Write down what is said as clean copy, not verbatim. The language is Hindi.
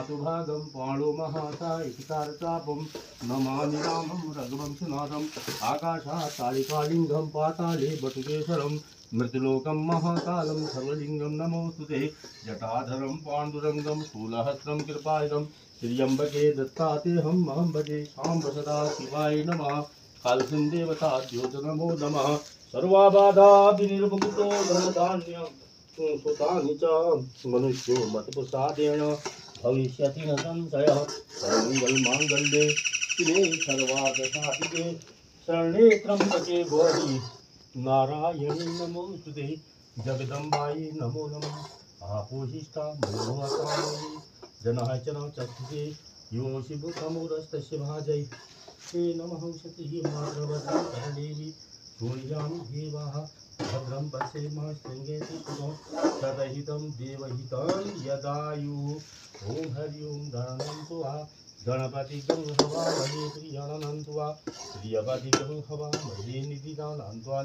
मातुभागं पाणो महासा इति कारचापं नमामि रामं रघुवंशनाथम् आकाशात् तालिकालिङ्गं पाताले बटुकेश्वरं मृत्युलोकं महाकालं सर्वलिङ्गं नमोऽस्तु ते जटाधरं पाण्डुरङ्गं शूलहस्तं कृपायुधं त्र्यम्बके दत्तातेऽहं महं भजे साम्ब सदा शिवाय नमः कालसन्देवताभ्यो नमो नमः सर्वाबाधा विनिर्मुक्तो धनधान्यं सुतानि च मनुष्यो मतप्रसादेन भविष्यति न संशयः सर्वमङ्गलमाङ्गल्ये शिवे सर्वार्थसाधिके शरणे त्र्यम्बके गौरी नारायणी नमोस्तुते जगदम्बायै नमो नमः आपोषिष्ठा मनोहकामयी जनार्चना चक्षुषे यो शिवतमोरस्तस्य भाजै ते नमः सतिः मातृवत्सरदेवी सूर्यामि देवाः भद्रं पश्येम शृङ्गेति पुनः सदहितं देवहितं यदायुः ॐ हरि ओं गणनन्तु वा गणपति गं हवामहे प्रियानन्तु वा प्रियपति गं हवामहे निधिनानन्त्वा